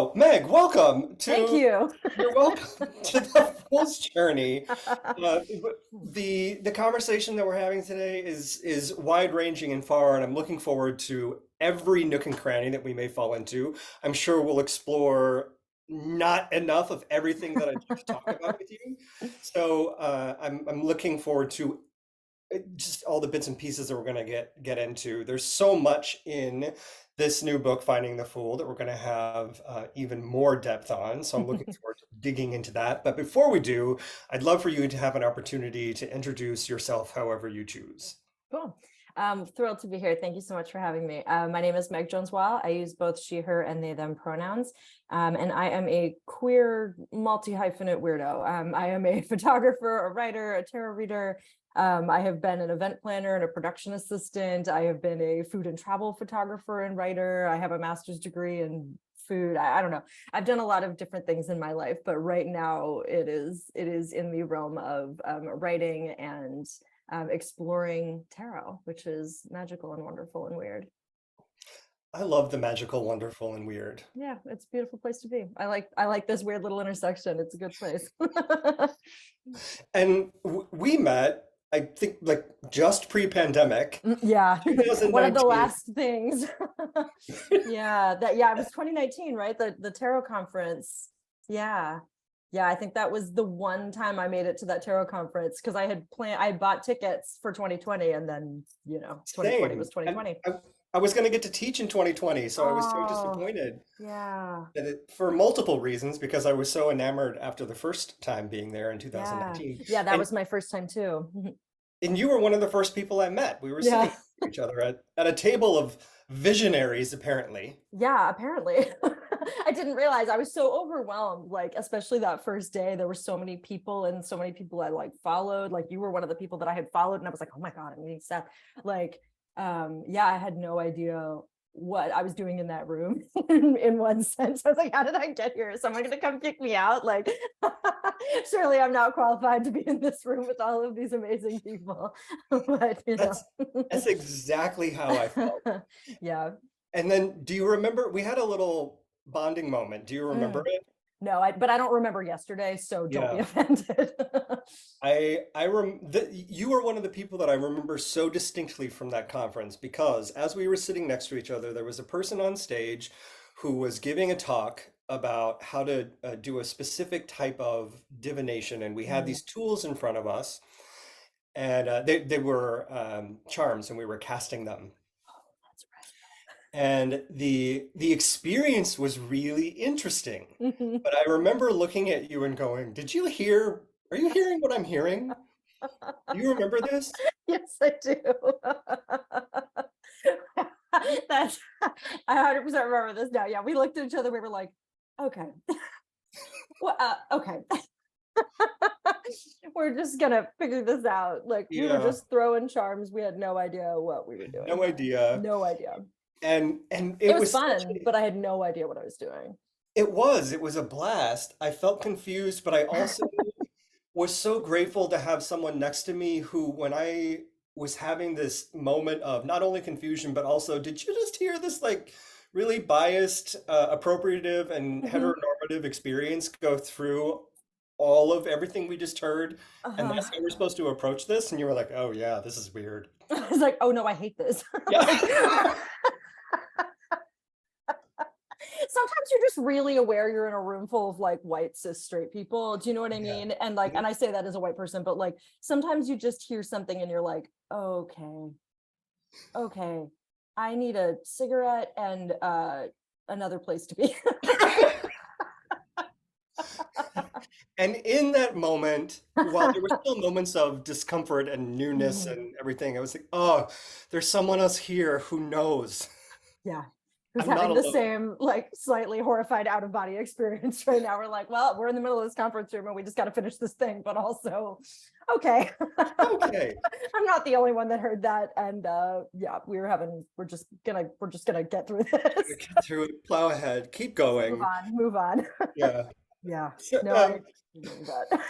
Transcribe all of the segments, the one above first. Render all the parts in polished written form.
So, Meg, welcome Thank to you. you're welcome to the Fool's Journey. Uh, the conversation that we're having today is wide-ranging and far, and I'm looking forward to every nook and cranny that we may fall into. I'm sure we'll explore not enough of everything that I'd like to talk about with you. So, I'm looking forward to just all the bits and pieces that we're going to get into. There's so much in this new book, Finding the Fool, that we're going to have even more depth on. So I'm looking forward to digging into that. But before we do, I'd love for you to have an opportunity to introduce yourself however you choose. Cool. Thrilled to be here. Thank you so much for having me. My name is Meg Jones Wall. I use both she, her, and they, them pronouns. And I am a queer, multi-hyphenate weirdo. I am a photographer, a writer, a tarot reader. I have been an event planner and a production assistant. I have been a food and travel photographer and writer. I have a master's degree in food. I don't know. I've done a lot of different things in my life, but right now it is in the realm of writing and exploring tarot, which is magical and wonderful and weird. I love the magical, wonderful, and weird. Yeah, it's a beautiful place to be. I like this weird little intersection. It's a good place. And we met, I think, like just pre-pandemic, Yeah, one of the 2019. last things. Yeah, it was 2019, right? The tarot conference. Yeah. Yeah, I think that was the one time I made it to that tarot conference because I bought tickets for 2020 and then, 2020 was Same. And 2020. I was going to get to teach in 2020, so I was so Oh, disappointed. yeah. And for multiple reasons, because I was so enamored after the first time being there in Yeah. 2019. Yeah, that And was my first time too. and you were one of the first people I met. We were sitting Yeah. next to each other at a table of visionaries, apparently. Yeah, apparently. I didn't realize I was so overwhelmed, like especially that first day. There were so many people and so many people I like followed. Like you were one of the people that I had followed, and I was like, oh my God, I'm meeting Seth. Like, yeah, I had no idea what I was doing in that room in one sense. I was like, how did I get here? Is someone gonna come kick me out? Like, surely I'm not qualified to be in this room with all of these amazing people. But That's that's exactly how I felt. yeah. And then, do you remember we had a little bonding moment? Do you remember Mm. it? No, but I don't remember yesterday, so don't be Yeah. offended. You were one of the people that I remember so distinctly from that conference because as we were sitting next to each other, there was a person on stage who was giving a talk about how to do a specific type of divination, and we had Mm. these tools in front of us, and they were charms, and we were casting them. Oh, that's And the experience was really interesting. right. But I remember looking at you and going, "Did you hear? Are you hearing what I'm hearing? Do you remember this?" Yes, I do. That's I 100% remember this now. Yeah, we looked at each other. We were like, okay, well, okay, we're just gonna figure this out. Like we were Yeah, just throwing charms. We had no idea what we were doing. no idea. No idea. And It it was was such fun, but I had no idea what I was doing. it was a blast. I felt confused, but I also was so grateful to have someone next to me who, when I was having this moment of not only confusion, but also, did you just hear this like really biased, appropriative, and Mhm. heteronormative experience go through all of everything we just heard? And Uh-huh. that's how we're supposed to approach this? And you were like, oh yeah, this is weird. I was like, oh no, I hate this. Like Yeah. sometimes you're just really aware you're in a room full of like white cis straight people. Do you know what I Yeah. mean? And like, Mhm. and I say that as a white person, but like sometimes you just hear something and you're like, okay, okay, I need a cigarette and another place to be. And in that moment, while there were still moments of discomfort and newness Mhm. and everything, I was like, oh, there's someone else here who knows. Yeah. Who's I'm not having the alone. same like slightly horrified out of body experience right now. We're like, well, we're in the middle of this conference room and we just got to finish this thing, but also, okay. Okay. I'm not the only one that heard that. And yeah, we're just gonna get through this. Get through it, plow ahead, keep Move going. on, move on. Yeah. Yeah. So, No, I remember that.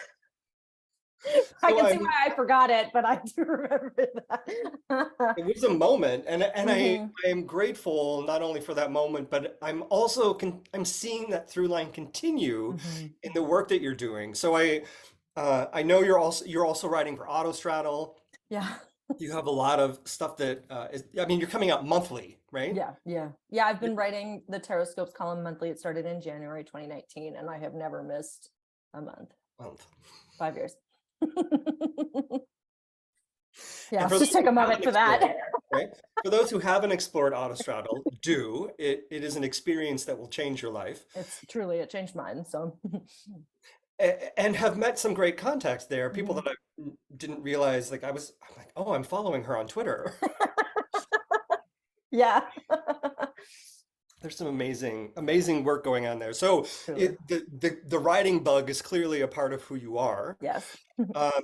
I So can see why I forgot it, but I do remember that. it was a moment, and Mhm, I am grateful not only for that moment, but I'm also I'm seeing that through line continue mhm. in the work that you're doing. So I know you're also writing for Autostraddle. Yeah. You have a lot of stuff that I mean, you're coming out monthly, right? Yeah. I've been writing the Taroscopes column monthly. It started in January 2019, and I have never missed a month. Month. 5 years. Yeah, And for let's those just take who a moment haven't for that. explored, right? For those who haven't explored Autostraddle, do. It is an experience that will change your life. It's truly, it changed mine. So, And have met some great contacts there, people mhm. that I didn't realize, like I'm like, oh, I'm following her on Twitter. Yeah, There's some amazing work going on there. So truly. the writing bug is clearly a part of who you are. Yes.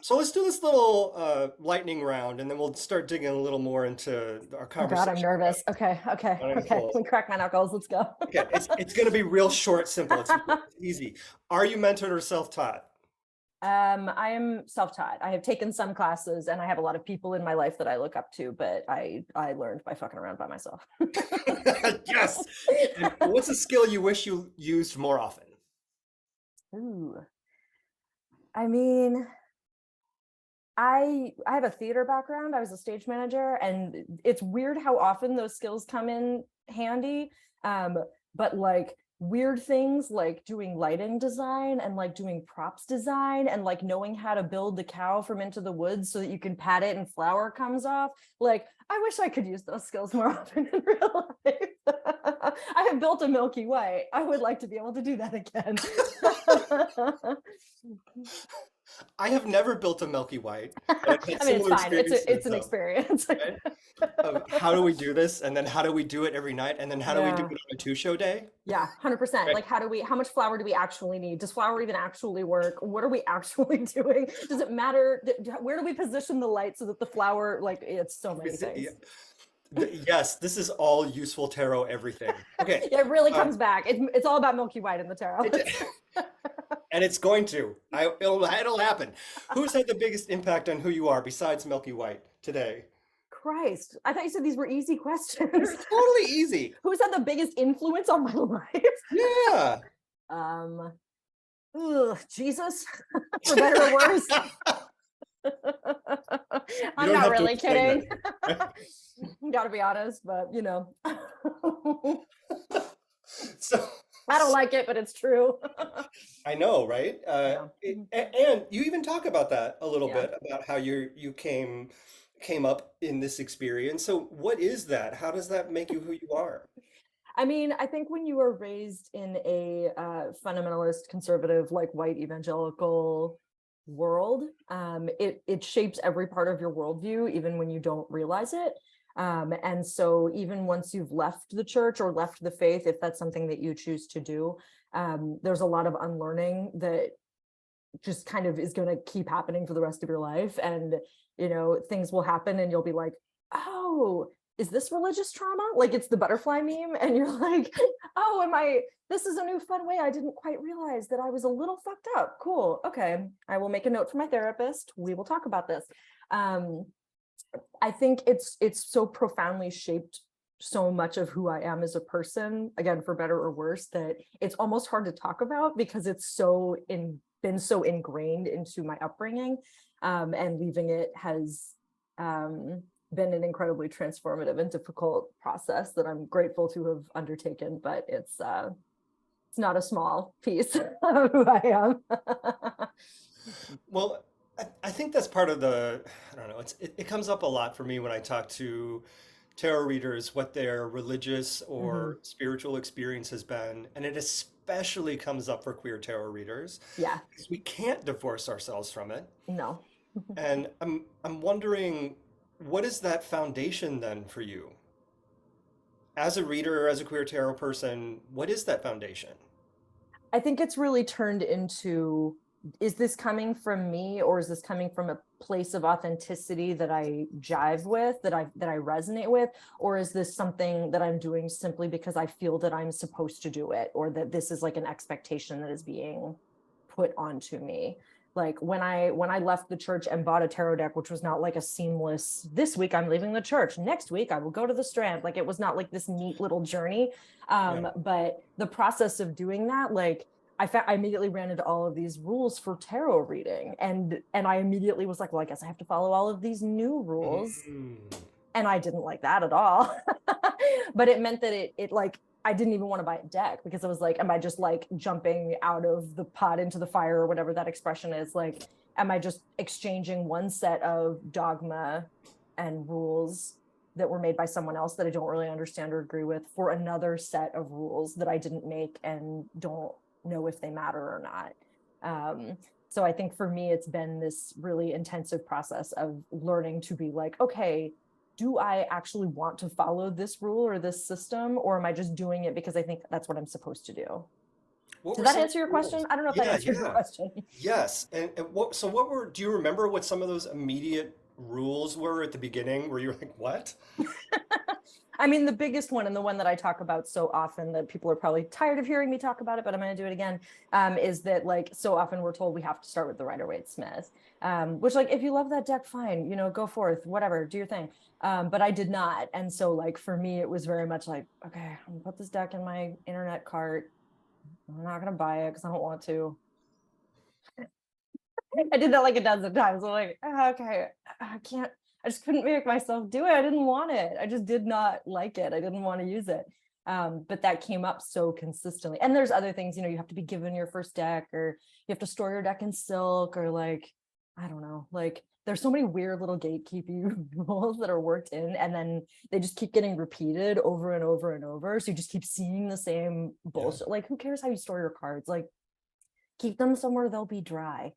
So let's do this little lightning round, and then we'll start digging a little more into our Oh God, I'm conversation nervous. Okay. about. Let me crack my knuckles. Let's go. Okay, it's going to be real short, simple. It's easy. Are you mentored or self-taught? I am self-taught. I have taken some classes, and I have a lot of people in my life that I look up to, but I learned by fucking around by myself. Yes. And what's a skill you wish you used more often? Ooh, I mean, I have a theater background. I was a stage manager, and it's weird how often those skills come in handy. Um, but like weird things like doing lighting design and like doing props design and like knowing how to build the cow from Into the Woods so that you can pat it and flour comes off. Like, I wish I could use those skills more often in real life. I have built a Milky Way. I would like to be able to do that again. I have never built a Milky White, but I've had I mean, it's similar fine. It's experiences an of, experience. right? Of how do we do this, and then how do we do it every night, and then how do we do Yeah. it on a two-show day? Yeah, 100%. Right. Like, how much flour do we actually need? Does flour even actually work? What are we actually doing? Does it matter? Where do we position the light so that the flour, like, it's so many Yeah. things. Yes, this is all useful tarot everything. Okay. It really Um, comes back. It's all about Milky White in the tarot. it, and it's going to. It'll happen. Who's had the biggest impact on who you are besides Milky White today? Christ, I thought you said these were easy questions. They're totally easy. Who's had the biggest influence on my life? Yeah. Um, Jesus, for better or worse. You I'm don't not have to really explain kidding. that. Gotta be honest, but So, I don't like it, but it's true. I know, right? Yeah. And you even talk about that a little Yeah. bit about how you came up in this experience. So what is that? How does that make you who you are? I mean, I think when you are raised in a fundamentalist, conservative, like white evangelical world, it shapes every part of your worldview, even when you don't realize it. And so, even once you've left the church or left the faith, if that's something that you choose to do, there's a lot of unlearning that just kind of is going to keep happening for the rest of your life. And things will happen and you'll be like, oh, is this religious trauma? Like, it's the butterfly meme, and you're like, oh, this is a new fun way. I didn't quite realize that I was a little fucked up. Cool. Okay, I will make a note for my therapist. We will talk about this. um I think it's so profoundly shaped so much of who I am as a person, again, for better or worse, that it's almost hard to talk about because it's been so ingrained into my upbringing. And leaving it has been an incredibly transformative and difficult process that I'm grateful to have undertaken, but it's not a small piece of who I am. Well, I think that's part of I don't know, it comes up a lot for me when I talk to tarot readers, what their religious Mhm. or spiritual experience has been. And it especially comes up for queer tarot readers Yeah, because we can't divorce ourselves from it. no. And I'm wondering, what is that foundation then for you? As a reader, as a queer tarot person, what is that foundation? I think it's really turned into, is this coming from me, or is this coming from a place of authenticity that I jive with, that I resonate with, or is this something that I'm doing simply because I feel that I'm supposed to do it, or that this is like an expectation that is being put onto me? Like when I left the church and bought a tarot deck, which was not like a seamless, this week I'm leaving the church, next week I will go to the Strand. Like it was not like this neat little journey. Yeah. But the process of doing that, like I immediately ran into all of these rules for tarot reading. And I immediately was like, well, I guess I have to follow all of these new rules. Mm. And I didn't like that at all. But it meant that it like, I didn't even want to buy a deck because I was like, am I just like jumping out of the pot into the fire or whatever that expression is? Like, am I just exchanging one set of dogma and rules that were made by someone else that I don't really understand or agree with for another set of rules that I didn't make and don't know if they matter or not? So I think for me, it's been this really intensive process of learning to be like, okay, do I actually want to follow this rule or this system, or am I just doing it because I think that's what I'm supposed to do? What Did were that some of answer your the rules? question? I don't know if that Yeah, answered your yeah. question. Yes. And what were, do you remember what some of those immediate rules were at the beginning where you were like, what? I mean, the biggest one and the one that I talk about so often that people are probably tired of hearing me talk about it, but I'm going to do it again, is that like so often we're told we have to start with the Rider-Waite-Smith, which like if you love that deck, fine, you know, go forth, whatever, do your thing. But I did not. And so like for me, it was very much like, okay, I'm gonna put this deck in my internet cart. I'm not going to buy it because I don't want to. I did that like a dozen times. I'm like, "Oh, okay, I can't, I just couldn't make myself do it. I didn't want it. I just did not like it. I didn't want to use it." But that came up so consistently. And there's other things, you know, you have to be given your first deck, or you have to store your deck in silk, or like, I don't know, like there's so many weird little gatekeeping rules that are worked in, and then they just keep getting repeated over and over and over. So you just keep seeing the same Yeah. bullshit. Like, who cares how you store your cards? Like, keep them somewhere they'll be dry.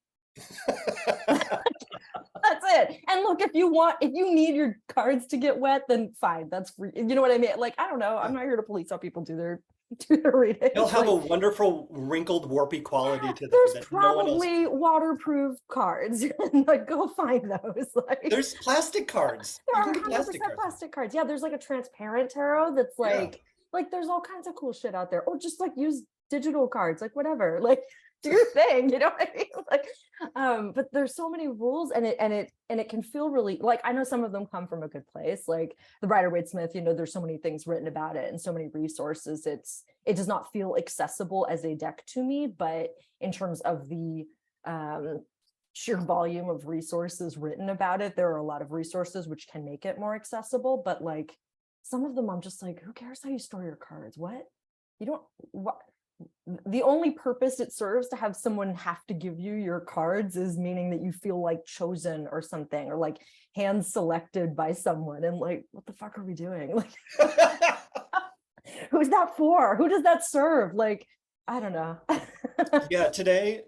That's it. And look, if you need your cards to get wet, then fine, that's free. You know what I mean? Like, I don't know, I'm not here to police how people do their They'll readings. have Like, a wonderful wrinkled, warpy quality yeah, to them there's that no one else. probably waterproof cards. Like, go find those. Like, There's plastic cards. there You are can get plastic 100% cards now. plastic cards. Yeah, there's like a transparent tarot that's Yeah. like there's all kinds of cool shit out there. Or just like use digital cards, like whatever. Like do your thing, you know what I mean? Like, but there's so many rules, and it can feel really like, I know some of them come from a good place, like the Rider-Waite-Smith, you know, there's so many things written about it and so many resources. It does not feel accessible as a deck to me, but in terms of the sheer volume of resources written about it, there are a lot of resources which can make it more accessible. But like some of them I'm just like, who cares how you store your cards? What? You don't, what? The only purpose it serves to have someone have to give you your cards is meaning that you feel like chosen or something, or like hand selected by someone. And like, what the fuck are we doing? Like, who's that for? Who does that serve? Like, I don't know. Yeah, today,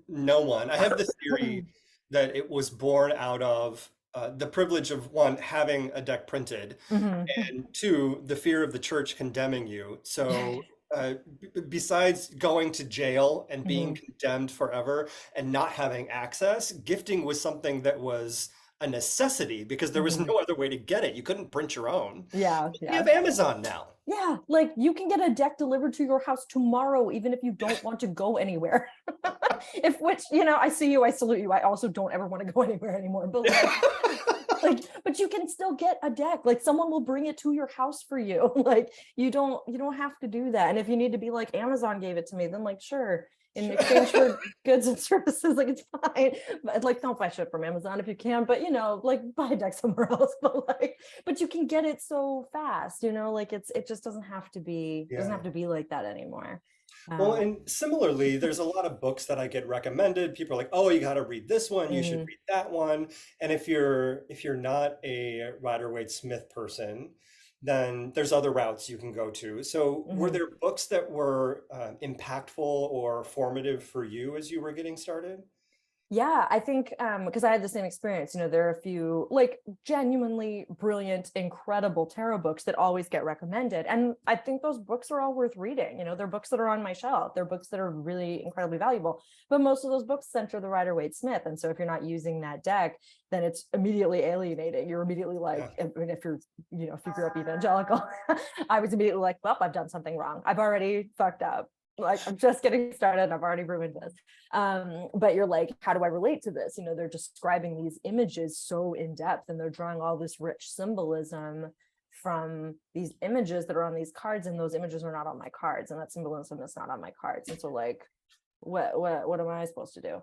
no one. I have this theory that it was born out of the privilege of one, having a deck printed, Mhm. and two, the fear of the church condemning you. So, besides going to jail and being Mhm. condemned forever and not having access, gifting was something that was a necessity because there was Mhm. no other way to get it. You couldn't print your own. Yeah, We yeah. have Amazon now. Yeah, like you can get a deck delivered to your house tomorrow, even if you don't want to go anywhere. If which, you know, I see you, I salute you. I also don't ever want to go anywhere anymore. But like, but you can still get a deck. Like someone will bring it to your house for you. Like you don't have to do that. And if you need to be like, Amazon gave it to me, then like sure, in exchange for goods and services, like it's fine. But like don't buy shit from Amazon if you can, but you know, like buy a deck somewhere else. But you can get it so fast, you know, like it just doesn't Yeah. have to be like that anymore. Well, Um, and similarly, there's a lot of books that I get recommended. People are like, "Oh, you got to read this one. You should mhm, read that one." And if you're not a Rider-Waite-Smith person, then there's other routes you can go to. So, were mhm. there books that were impactful or formative for you as you were getting started? Yeah, I think because I had the same experience, you know, there are a few like genuinely brilliant, incredible tarot books that always get recommended. And I think those books are all worth reading. You know, they're books that are on my shelf. They're books that are really incredibly valuable. But most of those books center the Rider-Waite-Smith. And so if you're not using that deck, then it's immediately alienating. You're immediately Yeah. like, I mean, if you're, you know, if you grew up evangelical, I was immediately like, well, I've done something wrong. I've already fucked up. like I'm just getting started. I've already ruined this. But you're like, how do I relate to this? They're describing these images so in depth, and they're drawing all this rich symbolism from these images that are on these cards, and those images are not on my cards, and that symbolism is not on my cards. And so like, what am I supposed to do?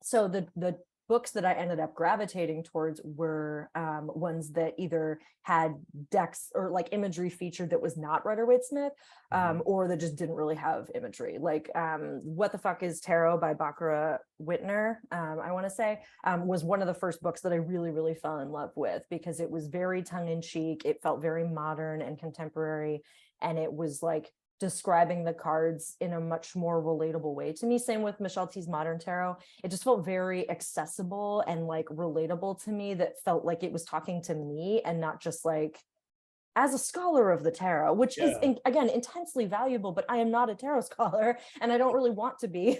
So the books that I ended up gravitating towards were ones that either had decks or like imagery featured that was not Rider-Waite-Smith, or that just didn't really have imagery. Like What the Fuck is Tarot by Barbara Whitner, I want to say, was one of the first books that I really, really fell in love with, because it was very tongue-in-cheek. It felt very modern and contemporary, and it was like describing the cards in a much more relatable way to me. Same with Michelle T's Modern Tarot. It just felt very accessible and like relatable to me, that felt like it was talking to me and not just like as a scholar of the tarot, which is Yeah. again intensely valuable, but I am not a tarot scholar and I don't really want to be.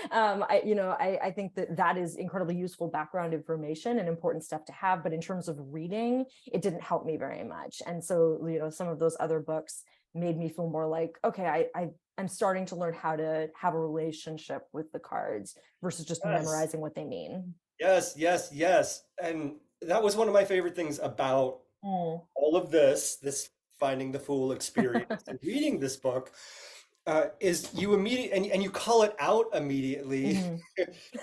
I think that is incredibly useful background information and important stuff to have, but in terms of reading, it didn't help me very much. And so some of those other books made me feel more like, okay, I'm starting to learn how to have a relationship with the cards versus just Yes. memorizing what they mean. Yes, yes, yes. And that was one of my favorite things about Mm. all of this finding the Fool experience and reading this book, is you immediately, and you call it out immediately. Mhm.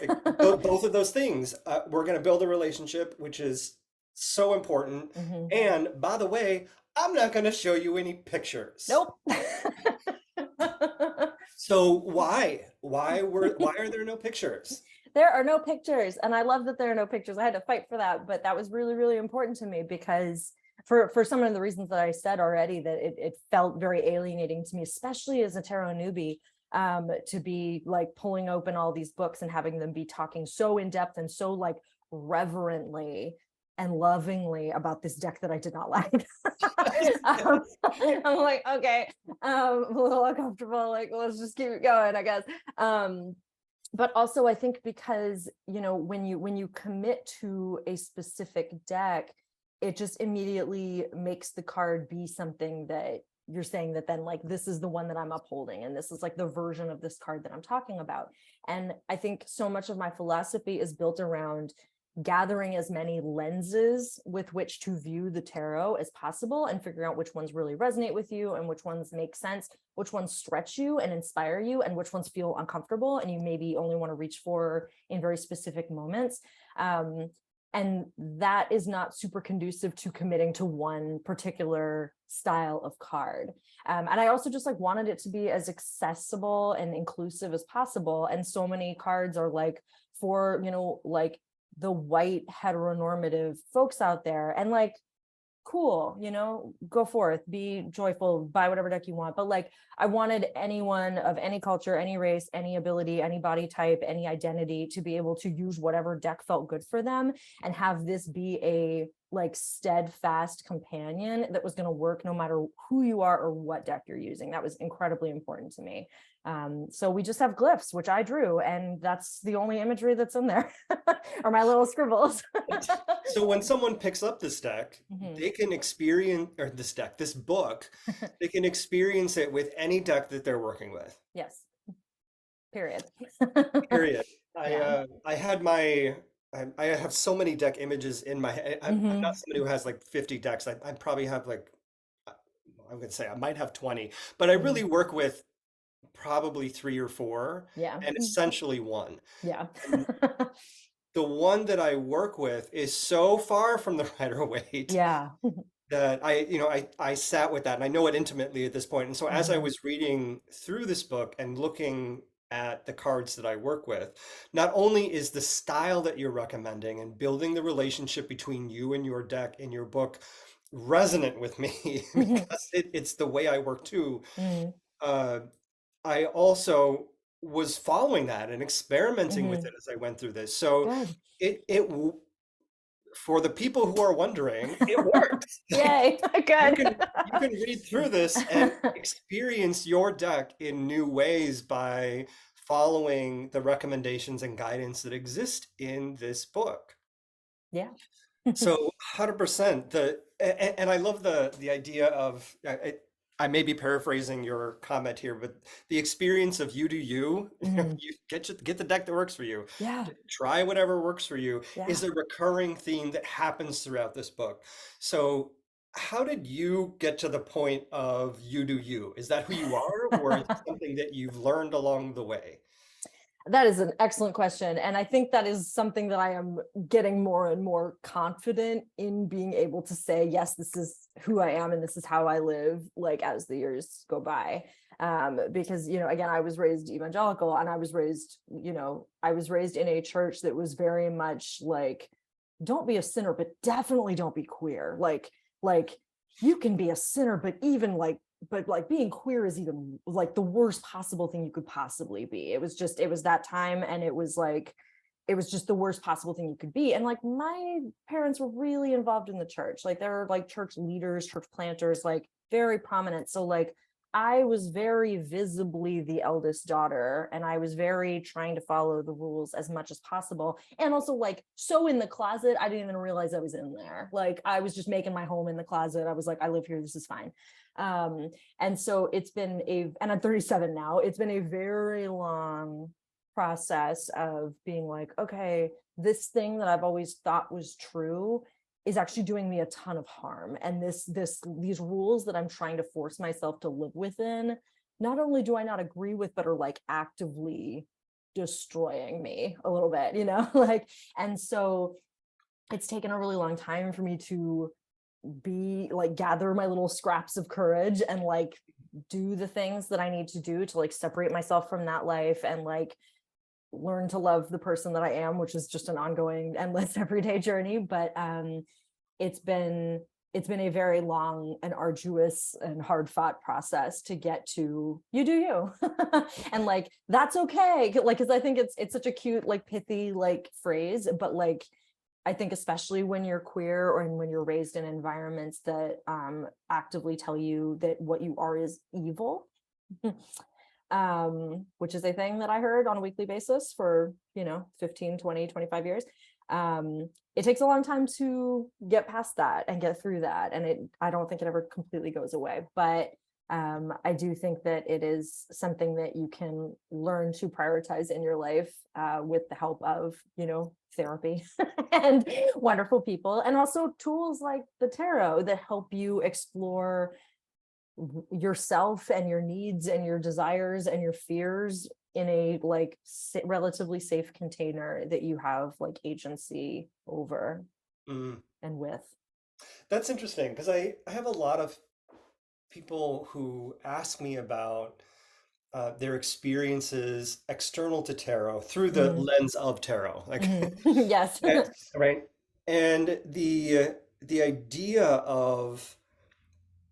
Like, both of those things. We're going to build a relationship, which is so important. Mhm. And by the way, I'm not going to show you any pictures. Nope. So why are there no pictures? There are no pictures, and I love that there are no pictures. I had to fight for that, but that was really, really important to me, because for some of the reasons that I said already, that it felt very alienating to me, especially as a tarot newbie, to be like pulling open all these books and having them be talking so in depth and so like reverently and lovingly about this deck that I did not like. I'm like, okay, I'm a little uncomfortable. Like, let's just keep it going, I guess. But also I think because, when you commit to a specific deck, it just immediately makes the card be something that you're saying that then like, this is the one that I'm upholding, and this is like the version of this card that I'm talking about. And I think so much of my philosophy is built around gathering as many lenses with which to view the tarot as possible, and figuring out which ones really resonate with you and which ones make sense, which ones stretch you and inspire you, and which ones feel uncomfortable and you maybe only want to reach for in very specific moments. And that is not super conducive to committing to one particular style of card. And I also just like wanted it to be as accessible and inclusive as possible. And so many cards are like for, like the white heteronormative folks out there, and like, cool, go forth, be joyful, buy whatever deck you want. But like, I wanted anyone of any culture, any race, any ability, any body type, any identity to be able to use whatever deck felt good for them, and have this be a like steadfast companion that was going to work no matter who you are or what deck you're using. That was incredibly important to me. So we just have glyphs, which I drew, and that's the only imagery that's in there, or my little scribbles. So when someone picks up this deck, Mhm. they can experience, or this book, they can experience it with any deck that they're working with. Yes, period. Period. Yeah. I had I have so many deck images in my head. I'm not Hmm. somebody who has like 50 decks. I probably have like, uh, I'm gonna say I might have 20, but I Hmm. really work with probably three or four, Yeah. and essentially one. Yeah. And the one that I work with is so far from the Rider Waite Yeah. that I sat with that, and I know it intimately at this point. And so as I Hmm. was reading through this book and looking at the cards that I work with, not only is the style that you're recommending and building the relationship between you and your deck in your book resonant with me, because it's the way I work too. Hmm. Uh, I also was following that and experimenting with Hmm. it as I went through this. So Good. it for the people who are wondering, it works. Like, Yay. you Good. can read through this and experience your deck in new ways by following the recommendations and guidance that exist in this book. Yeah. So 100% and I love the idea of I may be paraphrasing your comment here, but the experience of you do you, Mhm. you get the deck that works for you. Yeah, Try whatever works for you is yeah. a recurring theme that happens throughout this book. So how did you get to the point of you do you? Is that who you are, or is it something that you've learned along the way? That is an excellent question. And I think that is something that I am getting more and more confident in being able to say, yes, this is who I am and this is how I live, like as the years go by. Because, again, I was raised evangelical and I was raised in a church that was very much like, don't be a sinner, but definitely don't be queer. Like you can be a sinner, but being queer is even like the worst possible thing you could possibly be. It was that time, and it was just the worst possible thing you could be. And like my parents were really involved in the church. Like there were like church leaders, church planters, like very prominent. So like I was very visibly the eldest daughter, and I was very trying to follow the rules as much as possible. And also like so in the closet, I didn't even realize I was in there. Like I was just making my home in the closet. I was like, I live here, this is fine. And so and I'm 37 now, it's been a very long process of being like, okay, this thing that I've always thought was true is actually doing me a ton of harm. And these rules that I'm trying to force myself to live within, not only do I not agree with, but are like actively destroying me a little bit, like, and so it's taken a really long time for me to be like gather my little scraps of courage and like do the things that I need to do to like separate myself from that life and like learn to love the person that I am, which is just an ongoing endless everyday journey. But it's been it's been a very long and arduous and hard fought process to get to you do you. And like that's okay, like because I think it's such a cute like pithy like phrase, but like I think especially when you're queer or when you're raised in environments that actively tell you that what you are is evil, which is a thing that I heard on a weekly basis for, 15, 20, 25 years. It takes a long time to get past that and get through that. And I don't think it ever completely goes away, but I do think that it is something that you can learn to prioritize in your life with the help of, therapy and wonderful people, and also tools like the tarot that help you explore yourself and your needs and your desires and your fears in a like relatively safe container that you have like agency over Mm. and with. That's interesting because I have a lot of people who ask me about their experiences external to tarot through the Mhm. lens of tarot. Like, Mhm. Yes. eh, right? And the idea of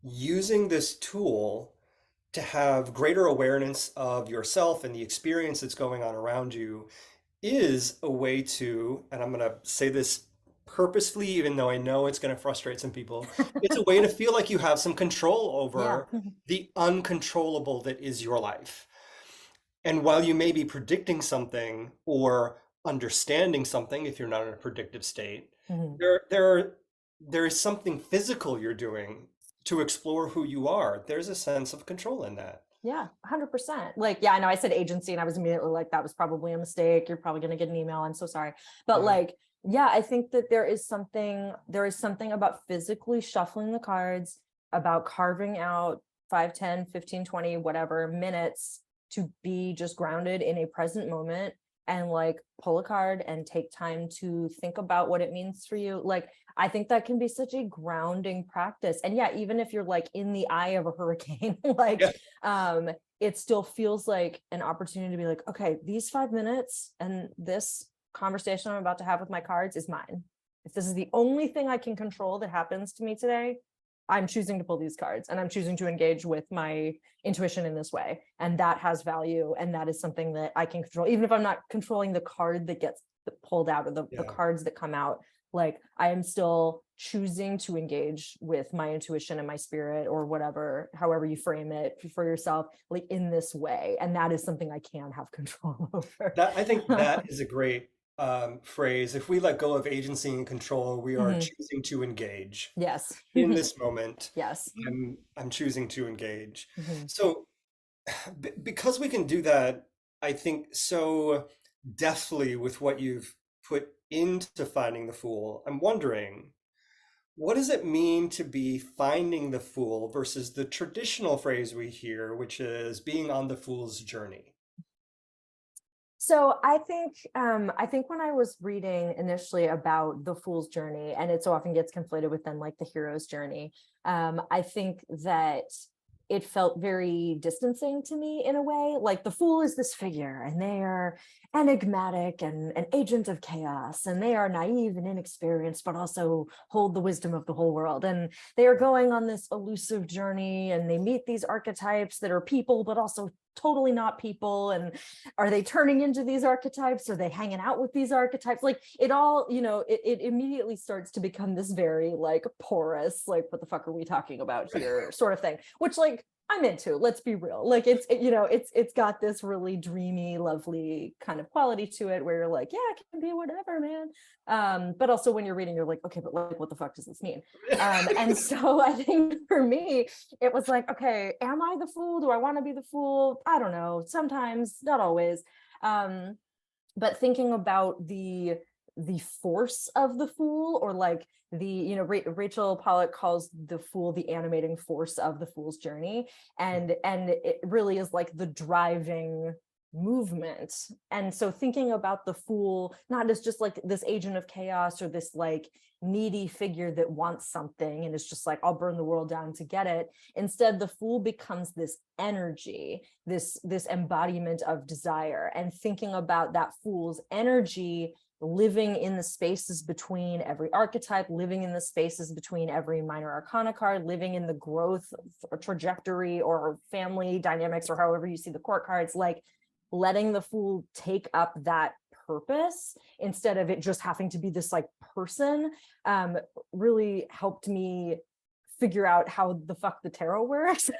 using this tool to have greater awareness of yourself and the experience that's going on around you is a way to, and I'm going to say this purposefully, even though I know it's going to frustrate some people, it's a way to feel like you have some control Yeah. over the uncontrollable that is your life. And while you may be predicting something or understanding something, if you're not in a predictive state, Mhm. there is something physical you're doing to explore who you are. There's a sense of control in that. Yeah, 100%. Like, yeah, I know I said agency and I was immediately like, that was probably a mistake. You're probably going to get an email. I'm so sorry. But Mhm. like, yeah, I think that there is something about physically shuffling the cards, about carving out 5, 10, 15, 20, whatever minutes to be just grounded in a present moment and like pull a card and take time to think about what it means for you. Like, I think that can be such a grounding practice. And yeah, even if you're like in the eye of a hurricane, like Yeah. um it still feels like an opportunity to be like, okay, these 5 minutes and this conversation I'm about to have with my cards is mine. If this is the only thing I can control that happens to me today, I'm choosing to pull these cards and I'm choosing to engage with my intuition in this way, and that has value, and that is something that I can control, even if I'm not controlling the card that gets pulled out, or the Yeah. cards that come out. Like I am still choosing to engage with my intuition and my spirit, or whatever, however you frame it for yourself, like in this way. And that is something I can have control over. That I think that is a great phrase, if we let go of agency and control, we are Hmm. choosing to engage. Yes. In this moment, Yes. I'm choosing to engage. Hmm. So because we can do that, I think so deftly with what you've put into finding the fool, I'm wondering, what does it mean to be finding the fool versus the traditional phrase we hear, which is being on the fool's journey? So I think when I was reading initially about the fool's journey, and it so often gets conflated with then like the hero's journey, I think that it felt very distancing to me in a way. Like the fool is this figure, and they are enigmatic and an agent of chaos, and they are naive and inexperienced, but also hold the wisdom of the whole world. And they are going on this elusive journey, and they meet these archetypes that are people, but also totally not people. And are they turning into these archetypes? Are they hanging out with these archetypes? Like it all, it immediately starts to become this very like porous, like, what the fuck are we talking about here sort of thing, which like I'm into, let's be real. Like it's got this really dreamy, lovely kind of quality to it where you're like, yeah, it can be whatever, man. But also when you're reading, you're like, okay, but like, what the fuck does this mean? And so I think for me, it was like, okay, am I the fool? Do I want to be the fool? I don't know. Sometimes, not always. Um, but thinking about the force of the fool, or like Rachel Pollack calls the fool the animating force of the fool's journey, and it really is like the driving movement. And so thinking about the fool not as just like this agent of chaos or this like needy figure that wants something and is just like, I'll burn the world down to get it. Instead, the fool becomes this energy, this embodiment of desire. And thinking about that fool's energy living in the spaces between every archetype, living in the spaces between every minor arcana card, living in the growth or trajectory or family dynamics, or however you see the court cards, like letting the fool take up that purpose instead of it just having to be this like person, really helped me figure out how the fuck the tarot works.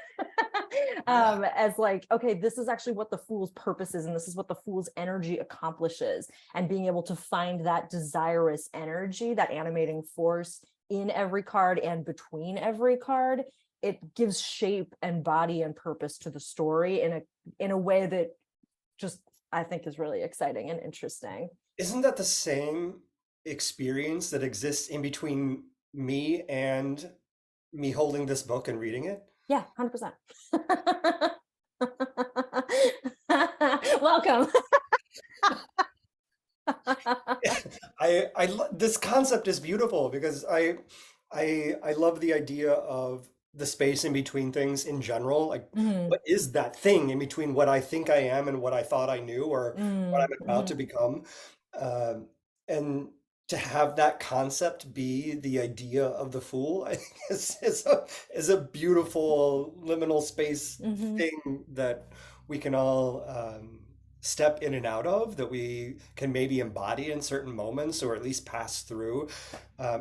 Yeah. As like, okay, this is actually what the fool's purpose is, and this is what the fool's energy accomplishes. And being able to find that desirous energy, that animating force in every card and between every card, it gives shape and body and purpose to the story in a way that just I think is really exciting and interesting. Isn't that the same experience that exists in between me and me holding this book and reading it? Yeah, 100%. Welcome. This concept is beautiful because I love the idea of the space in between things in general. Like, Mhm. what is that thing in between what I think I am and what I thought I knew or what I'm about to Mhm. become? Um, and to have that concept be the idea of the fool, I think is a beautiful liminal space Mhm. thing that we can all step in and out of, that we can maybe embody in certain moments or at least pass through.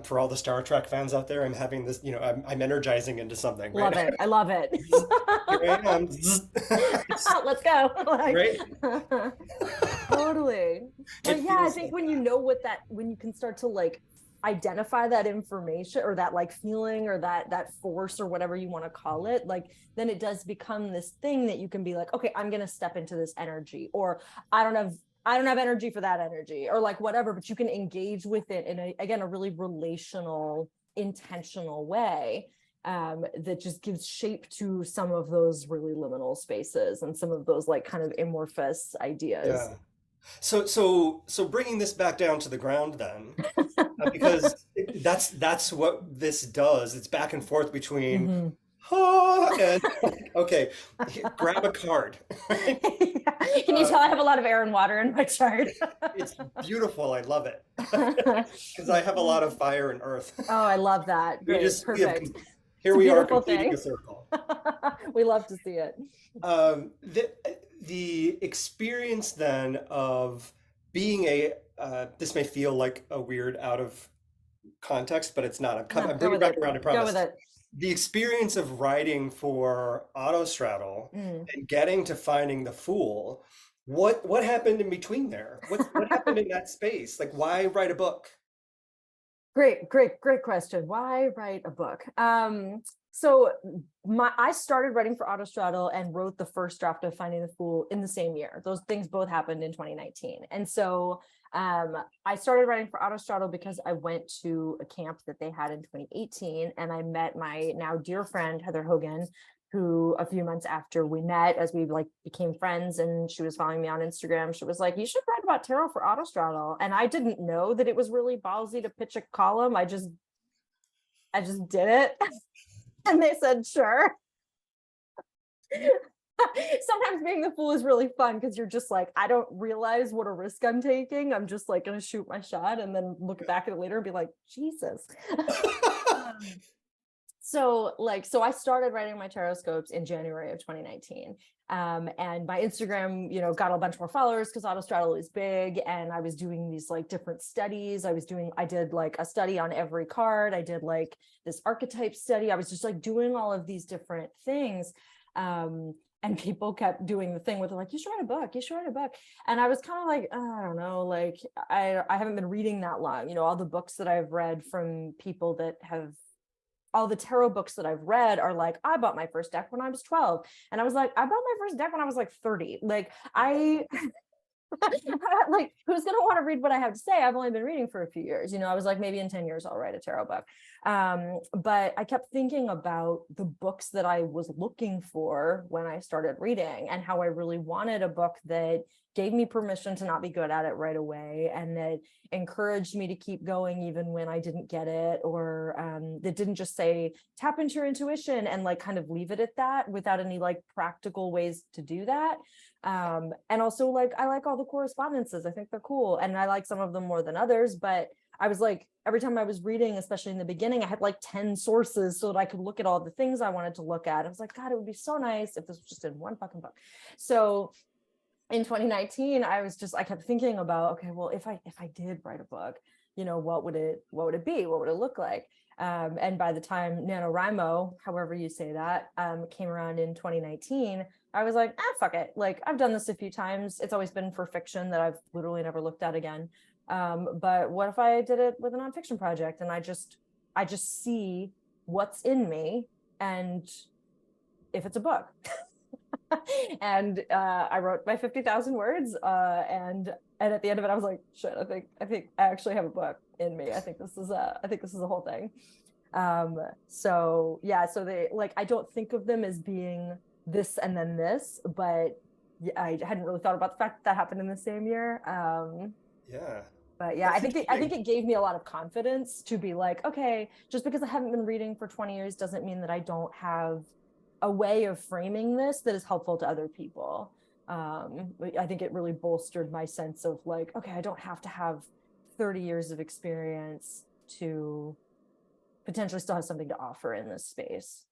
For all the Star Trek fans out there, I'm having this, I'm energizing into something, right? Love it. I love it. Here I am. Let's go. Like, Right? totally. It But yeah, I feels think like when you know when you can start to like identify that information or that like feeling or that force or whatever you want to call it, like then it does become this thing that you can be like, okay, I'm going to step into this energy, or I don't have I don't have energy for that energy, or like whatever, but you can engage with it in a really relational, intentional way, that just gives shape to some of those really liminal spaces and some of those like kind of amorphous ideas. yeah. So bringing this back down to the ground then, because that's what this does. It's back and forth between Mhm. and okay, grab a card. Right? Can you Uh, tell I have a lot of air and water in my chart? it's beautiful. I love it Oh, because I have a lot of fire and earth. I love that. Great. We have Perfect. here It's a we are beautiful completing thing. a circle. We love to see it. The experience then of being this may feel like a weird out of context, but it's not. No, I'm go bringing with back it. around, I Go with promise. it. The experience of writing for Autostraddle Mm. and getting to finding the fool, What happened in between there? What happened in that space? Like, why write a book? Great question. Why write a book? So I started writing for Autostraddle and wrote the first draft of Finding the Fool in the same year. Those things both happened in 2019. And so I started writing for Autostraddle because I went to a camp that they had in 2018, and I met my now dear friend Heather Hogan, who a few months after we met, as we like became friends, and she was following me on Instagram, she was like, you should write about tarot for Autostraddle. And I didn't know that it was really ballsy to pitch a column. I just did it. And they said, sure. Sometimes being the fool is really fun because you're just like, I don't realize what a risk I'm taking. I'm just like going to shoot my shot and then look back at it later and be like, Jesus. So I started writing my tarot scopes in January of 2019. And my Instagram, got a bunch more followers because Autostraddle is big. And I was doing these like different studies. I did like a study on every card. I did like this archetype study. I was just like doing all of these different things. And people kept doing the thing with like, you should write a book, you should write a book. And I was kind of like, oh, I don't know, like I haven't been reading that long. All the books that I've read from people that have all the tarot books that I've read are like, I bought my first deck when I was 12. And I was like, I bought my first deck when I was like 30. Like like, who's going to want to read what I have to say? I've only been reading for a few years. I was like, maybe in 10 years, I'll write a tarot book. But I kept thinking about the books that I was looking for when I started reading, and how I really wanted a book that gave me permission to not be good at it right away, and that encouraged me to keep going even when I didn't get it, or that didn't just say tap into your intuition and like kind of leave it at that without any like practical ways to do that. And also like I like all the correspondences. I think they're cool, and I like some of them more than others, but I was like, every time I was reading, especially in the beginning, I had like 10 sources so that I could look at all the things I wanted to look at. I was like, God, it would be so nice if this was just in one fucking book. So in 2019, I kept thinking about, okay, well, if I did write a book, what would it be? What would it look like? And by the time NaNoWriMo, however you say that, came around in 2019, I was like, fuck it. Like, I've done this a few times. It's always been for fiction that I've literally never looked at again. But what if I did it with a nonfiction project, and I just see what's in me, and if it's a book. And I wrote my 50,000 words, and at the end of it, I was like, shit, I think I actually have a book in me. I think this is a whole thing. So they like, I don't think of them as being this and then this, but I hadn't really thought about the fact that happened in the same year. Yeah. But yeah, That's I think it gave me a lot of confidence to be like, okay, just because I haven't been reading for 20 years doesn't mean that I don't have a way of framing this that is helpful to other people. I think it really bolstered my sense of like, okay, I don't have to have 30 years of experience to potentially still have something to offer in this space.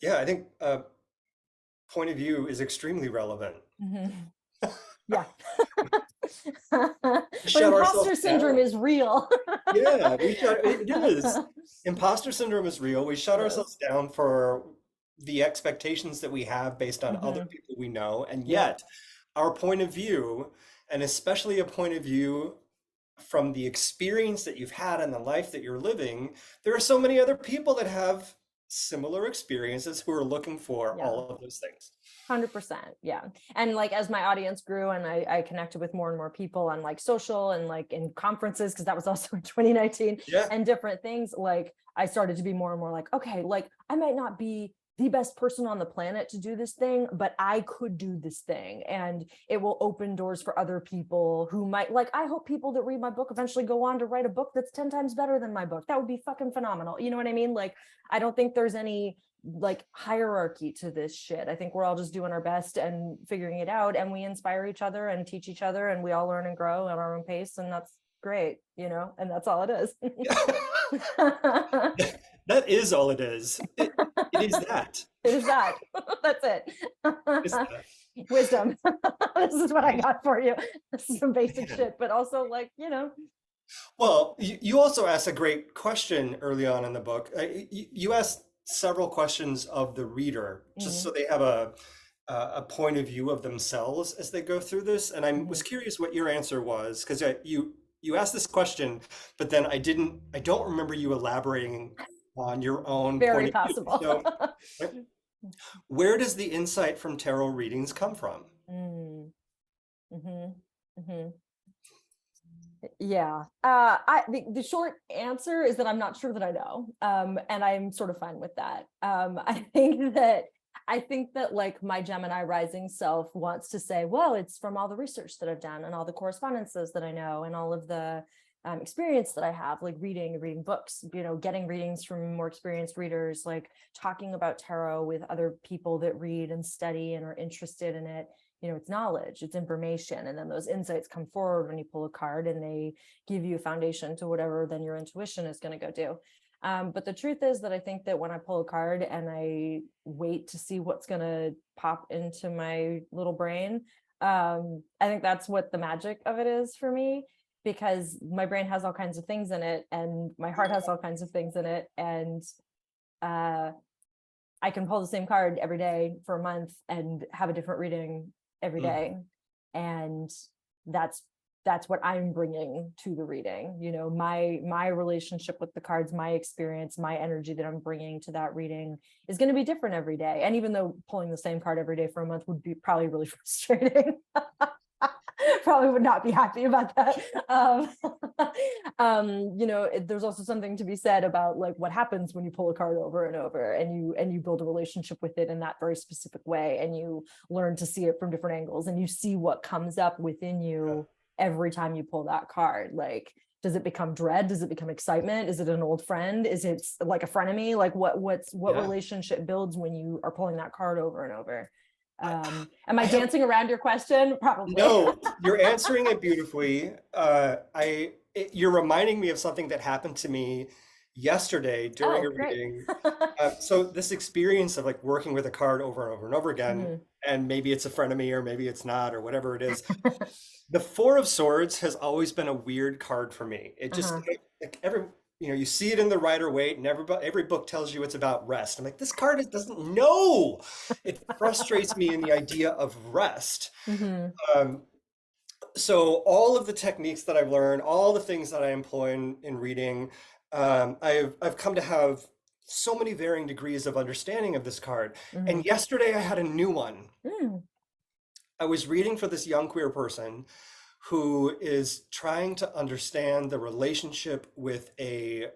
Yeah, I think point of view is extremely relevant. Yeah. We But shut imposter ourselves syndrome down. is real. Yeah, it is. Imposter syndrome is real. We shut Yes. ourselves down for the expectations that we have based on other Mhm. people we know, and Yep. yet our point of view, and especially a point of view from the experience that you've had and the life that you're living, there are so many other people that have similar experiences who are looking for Yeah. all of those things. 100%. Yeah. And like, as my audience grew and I connected with more and more people on like social and like in conferences, because that was also in 2019, Yeah. and different things, like I started to be more and more like, okay, like I might not be the best person on the planet to do this thing, but I could do this thing, and it will open doors for other people who might like, I hope people that read my book eventually go on to write a book that's 10 times better than my book. That would be fucking phenomenal. You know what I mean? Like, I don't think there's any like hierarchy to this shit. I think we're all just doing our best and figuring it out, and we inspire each other and teach each other, and we all learn and grow at our own pace, and that's great, and that's all it is. That is all it is. It is that. It is that. That's it. It's that. Wisdom. This is what I got for you. This is some basic Man. shit, but also like, Well, you also asked a great question early on in the book. You asked several questions of the reader, just so they have a point of view of themselves as they go through this. And I was Mhm. curious what your answer was, because you asked this question, but then I don't remember you elaborating on your own Very point of view. possible. So, where does the insight from tarot readings come from? Mm, mhm, mhm. Yeah. The short answer is that I'm not sure that I know. And I'm sort of fine with that. I think that like my Gemini rising self wants to say, well, it's from all the research that I've done and all the correspondences that I know and all of the experience that I have, like reading books, getting readings from more experienced readers, like talking about tarot with other people that read and study and are interested in it. It's knowledge, it's information, and then those insights come forward when you pull a card and they give you a foundation to whatever then your intuition is going to go do. But the truth is that I think that when I pull a card and I wait to see what's going to pop into my little brain, I think that's what the magic of it is for me, because my brain has all kinds of things in it and my heart has all kinds of things in it, and uh, I can pull the same card every day for a month and have a different reading every Mm, day. And that's that's what I'm bringing to the reading. My relationship with the cards, my experience, my energy that I'm bringing to that reading is going to be different every day. And even though pulling the same card every day for a month would be probably really frustrating, probably would not be happy about that. There's also something to be said about like what happens when you pull a card over and over and you build a relationship with it in that very specific way, and you learn to see it from different angles, and you see what comes up within yeah. you every time you pull that card. Like, does it become dread? Does it become excitement? Is it an old friend? Is it like a frenemy? Like what Yeah. relationship builds when you are pulling that card over and over? I, Am I I have dancing around your question? Probably. no, you're answering it beautifully. You're reminding me of something that happened to me yesterday during a Oh, great. reading. So this experience of like working with a card over and over and over again, Mhm. and maybe it's a frenemy or maybe it's not or whatever it is. The Four of Swords has always been a weird card for me. Uh-huh. Like you see it in the Rider-Waite, and every book tells you it's about rest. I'm like, this card doesn't know. It frustrates me in the idea of rest. Mhm. Um, so all of the techniques that I've learned, all the things that I employ in reading, I've come to have so many varying degrees of understanding of this card. And Mhm. yesterday I had a new one. Mm. I was reading for this young queer person who is trying to understand the relationship with a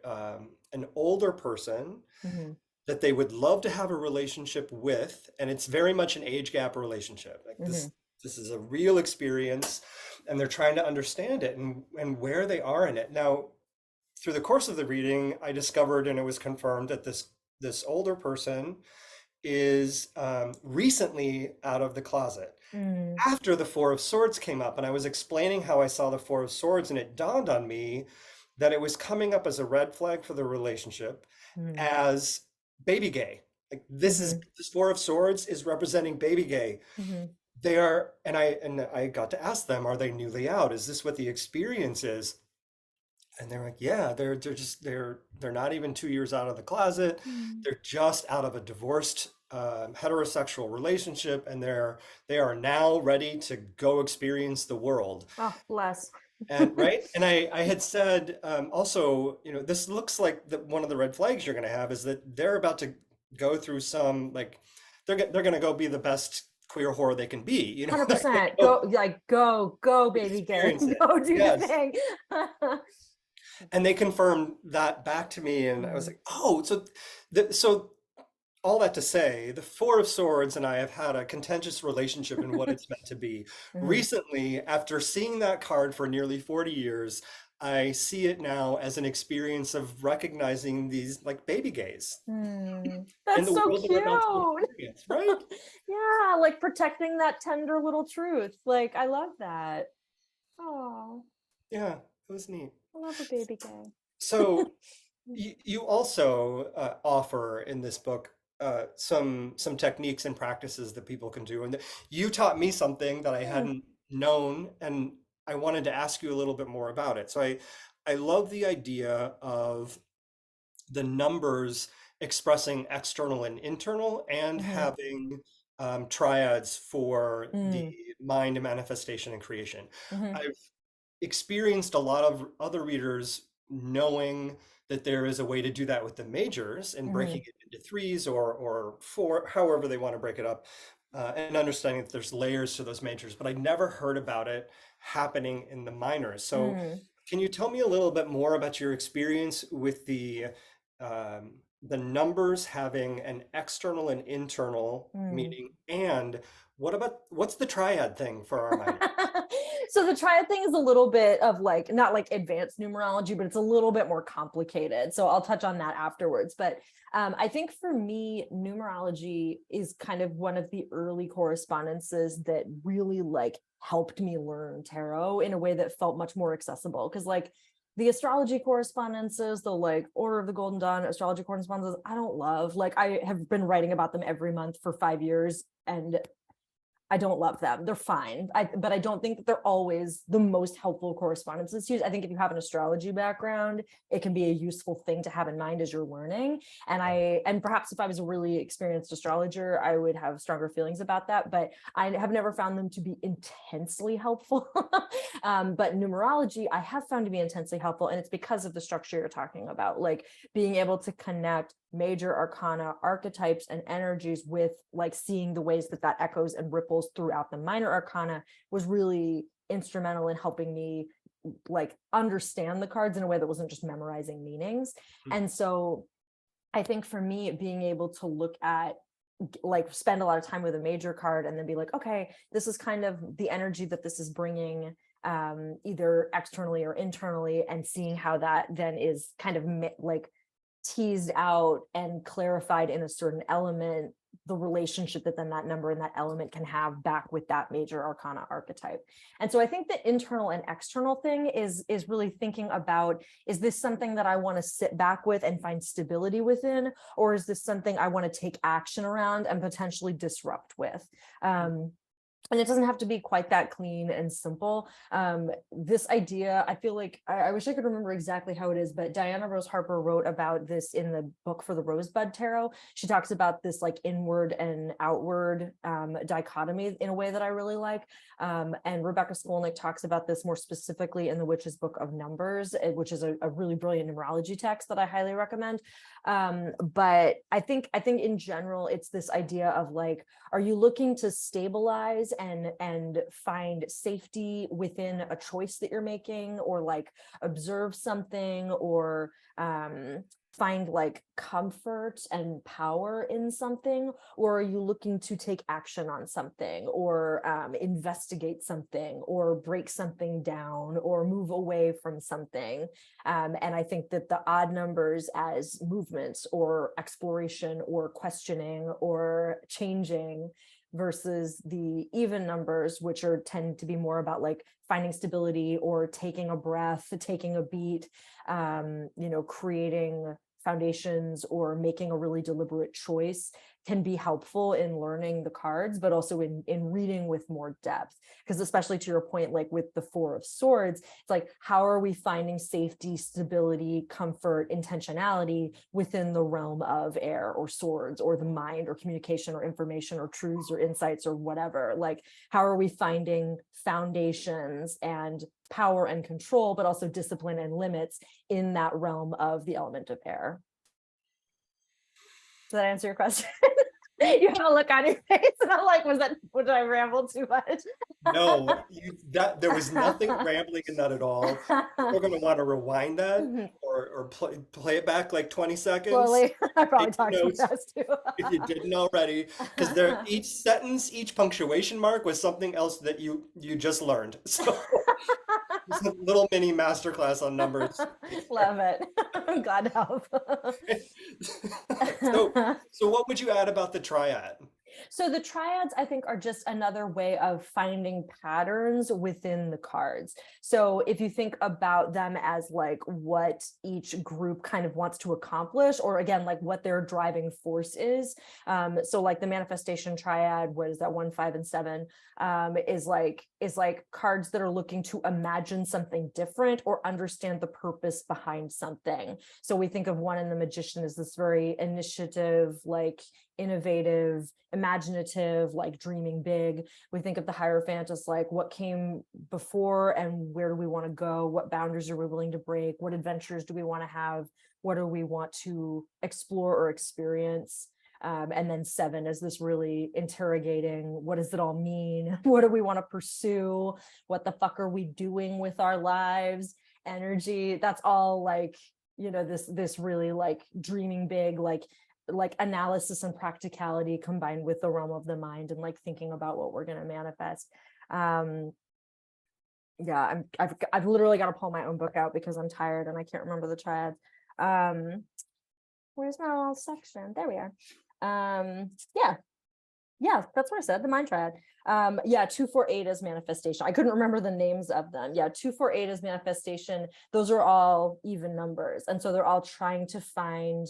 an older person Mhm. that they would love to have a relationship with, and it's very much an age gap relationship. Like Mhm. this is a real experience, and they're trying to understand it and where they are in it. Now, through the course of the reading, I discovered, and it was confirmed, that this older person is recently out of the closet Mm. after the Four of Swords came up, and I was explaining how I saw the Four of Swords, and it dawned on me that it was coming up as a red flag for the relationship Mm. as baby gay. Like Mhm. this Four of Swords is representing baby gay. Mhm. They are, and I got to ask them, are they newly out? Is this what the experience is? And they're like, yeah, they're not even 2 years out of the closet. Mm. They're just out of a divorced heterosexual relationship, and they are now ready to go experience the world. Oh, bless. And right, and I had said also, this looks like one of the red flags you're going to have is that they're about to go through some like they're going to go be the best queer whore they can be. They're going to 100%. go Go, baby gay. experience it. Go do the Yes. thing. And they confirmed that back to me, and I was Mhm. like, oh, so all that to say, the Four of Swords and I have had a contentious relationship in what it's meant to be. Mhm. Recently, after seeing that card for nearly 40 years, I see it now as an experience of recognizing these like baby gays Mm. in That's the so world that we're about to cute. experience, right? Yeah, like protecting that tender little truth. Like, I love that. Oh, Yeah, it was neat. I love a baby gay. So you also offer in this book some techniques and practices that people can do, and you taught me something that I Mm. hadn't known, and I wanted to ask you a little bit more about it. So I love the idea of the numbers expressing external and internal, and Mhm. having triads for the Mm, mind manifestation and creation. mhm, I've experienced a lot of other readers knowing that there is a way to do that with the majors and breaking mhm. it into threes or four, however they want to break it up, and understanding that there's layers to those majors. But I never heard about it happening in the minors. So, Mm, can you tell me a little bit more about your experience with the numbers having an external and internal mm. meaning, and what's the triad thing for our minor? So the triad thing is a little bit of like, not like advanced numerology, but it's a little bit more complicated. So I'll touch on that afterwards. But I think for me, numerology is kind of one of the early correspondences that really like helped me learn tarot in a way that felt much more accessible. Because like the astrology correspondences, the like Order of the Golden Dawn astrology correspondences, I don't love. Like I have been writing about them every month for 5 years, and I don't love them. They're fine. But I don't think that they're always the most helpful correspondences to use. I think if you have an astrology background, it can be a useful thing to have in mind as you're learning. And perhaps if I was a really experienced astrologer, I would have stronger feelings about that. But I have never found them to be intensely helpful. But numerology, I have found to be intensely helpful. And it's because of the structure you're talking about, like being able to connect major arcana archetypes and energies with like seeing the ways that that echoes and ripples throughout the minor arcana was really instrumental in helping me like understand the cards in a way that wasn't just memorizing meanings. And so I think for me, being able to look at like spend a lot of time with a major card and then be like, okay, this is kind of the energy that this is bringing, either externally or internally, and seeing how that then is kind of like teased out and clarified in a certain element, the relationship that then that number and that element can have back with that major arcana archetype. And so I think the internal and external thing is really thinking about, is this something that I want to sit back with and find stability within, or is this something I want to take action around and potentially disrupt with? And it doesn't have to be quite that clean and simple. This idea, I feel like I wish I could remember exactly how it is, but Diana Rose Harper wrote about this in the book for the Rosebud Tarot. She talks about this like inward and outward dichotomy in a way that I really like. And Rebecca Skolnick talks about this more specifically in the Witch's Book of Numbers, which is a really brilliant numerology text that I highly recommend. But I think in general, it's this idea of like, are you looking to stabilize and find safety within a choice that you're making, or like observe something, or find like comfort and power in something? Or are you looking to take action on something, or investigate something, or break something down, or move away from something? And I think that the odd numbers as movements or exploration or questioning or changing, versus the even numbers, which are tend to be more about like finding stability or taking a breath, taking a beat, creating foundations or making a really deliberate choice, can be helpful in learning the cards, but also in reading with more depth. Because especially to your point, like with the Four of Swords, it's like, how are we finding safety, stability, comfort, intentionality within the realm of air or swords or the mind or communication or information or truths or insights or whatever? Like, how are we finding foundations and power and control, but also discipline and limits in that realm of the element of air? Does that answer your question? You have a look on your face, and I'm like, did I ramble too much? No, that there was nothing rambling in that at all. We're going to want to rewind that or play it back like 20 seconds. Slowly. I probably Take talked too notes fast too. if you didn't already, because there each sentence, each punctuation mark was something else that you just learned. So it's a little mini masterclass on numbers. Love it. I'm glad to help. So so what would you add about the triad? So the triads, I think, are just another way of finding patterns within the cards. So if you think about them as like what each group kind of wants to accomplish, or again, like what their driving force is. So like the manifestation triad, what is that, 1, 5, and 7, is like cards that are looking to imagine something different or understand the purpose behind something. So we think of 1 in the Magician as this very initiative, like innovative, imaginative, like dreaming big. We think of the Hierophant as like what came before and where do we want to go? What boundaries are we willing to break? What adventures do we want to have? What do we want to explore or experience? And then 7 is this really interrogating, what does it all mean? What do we want to pursue? What the fuck are we doing with our lives? Energy. That's all like, you know, this really like dreaming big, like analysis and practicality combined with the realm of the mind and like thinking about what we're going to manifest. Yeah, I've literally got to pull my own book out because I'm tired and I can't remember the triads. Where's my little section? There we are. Yeah, that's what I said, the mind triad. 248 is manifestation. I couldn't remember the names of them. 248 is manifestation. Those are all even numbers, and so they're all trying to find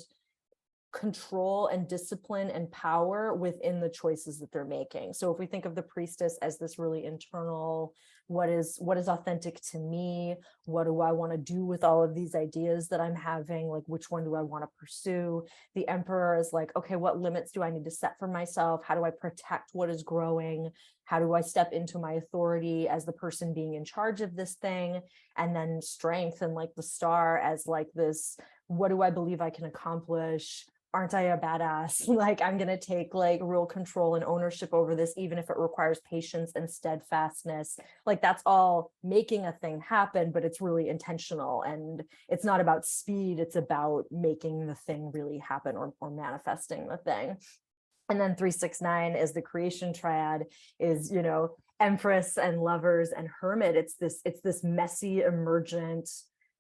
control and discipline and power within the choices that they're making. So if we think of the priestess as this really internal, what is authentic to me? What do I want to do with all of these ideas that I'm having? Like, which one do I want to pursue? The emperor is like, okay, what limits do I need to set for myself? How do I protect what is growing? How do I step into my authority as the person being in charge of this thing? And then strength and like the star as like this, what do I believe I can accomplish? Aren't I a badass? Like, I'm going to take like real control and ownership over this, even if it requires patience and steadfastness. Like, that's all making a thing happen, but it's really intentional. And it's not about speed. It's about making the thing really happen or manifesting the thing. And then 369 is the creation triad, is, you know, Empress and Lovers and Hermit. It's this messy, emergent,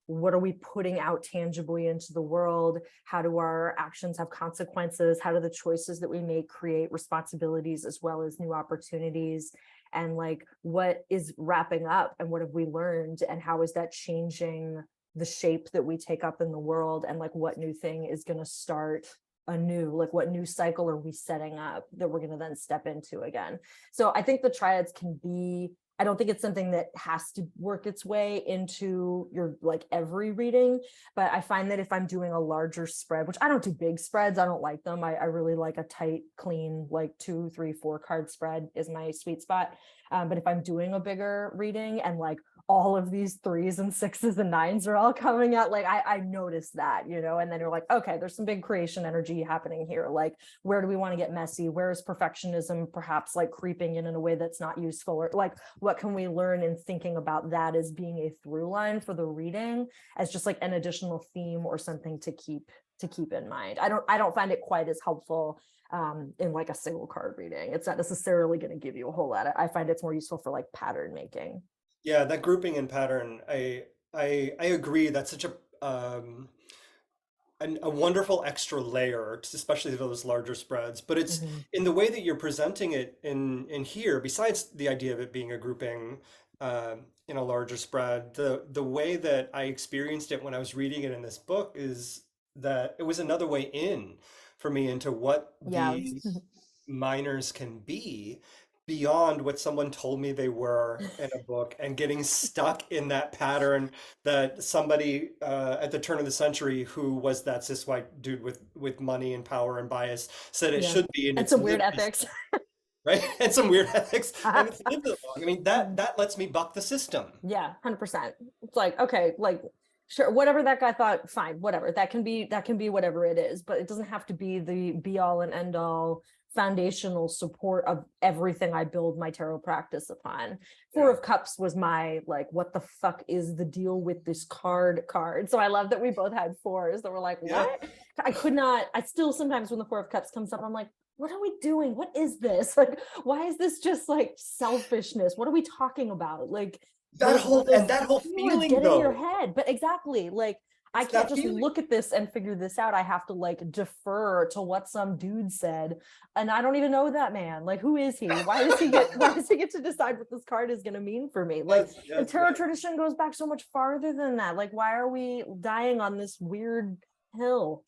what are we putting out tangibly into the world? How do our actions have consequences? How do the choices that we make create responsibilities as well as new opportunities? And like, what is wrapping up and what have we learned? And how is that changing the shape that we take up in the world? And like, what new thing is going to start anew? Like, what new cycle are we setting up that we're going to then step into again? So I think the triads can be, I don't think it's something that has to work its way into your like every reading, but I find that if I'm doing a larger spread, which I don't do big spreads, I don't like them. I really like a tight, clean, like 2, 3, 4 card spread is my sweet spot. But if I'm doing a bigger reading and like all of these 3s and 6s and 9s are all coming out, like I notice that, you know, and then you're like, okay, there's some big creation energy happening here. Like, where do we want to get messy? Where is perfectionism perhaps like creeping in a way that's not useful? Or like, what can we learn in thinking about that as being a through line for the reading, as just like an additional theme or something to keep in mind. I don't find it quite as helpful in like a single card reading. It's not necessarily going to give you a whole lot. I find it's more useful for like pattern making. Yeah, that grouping and pattern, I agree. That's such a wonderful extra layer, especially to those larger spreads. But it's Mhm. in the way that you're presenting it in here. Besides the idea of it being a grouping in a larger spread, the way that I experienced it when I was reading it in this book is that it was another way in for me into what Yeah. these minors can be beyond what someone told me they were in a book, and getting stuck in that pattern that somebody at the turn of the century, who was that cis white dude with money and power and bias, said it Yeah. should be, and And it's some weird lived this ethics. right, and some weird ethics, and it's lived it long. I mean, that lets me buck the system. Yeah, 100%. It's like, okay, like sure, whatever that guy thought, fine, whatever. That can be whatever it is, but it doesn't have to be the be all and end all foundational support of everything I build my tarot practice upon. Four Yeah. of Cups was my like, what the fuck is the deal with this card? So I love that we both had 4s that were like, Yeah. what? I still sometimes when the 4 of Cups comes up, I'm like, what are we doing? What is this? Like, why is this just like selfishness? What are we talking about? Like, That whole feelings feeling get in your though, head. But exactly, like, I it's can't that just feeling. look at this and figure this out. I have to like defer to what some dude said. And I don't even know that man. Like, who is he? Why does he get to decide what this card is gonna mean for me? Like, Yes, the yes, tarot yes. tradition goes back so much farther than that. Like, why are we dying on this weird hill?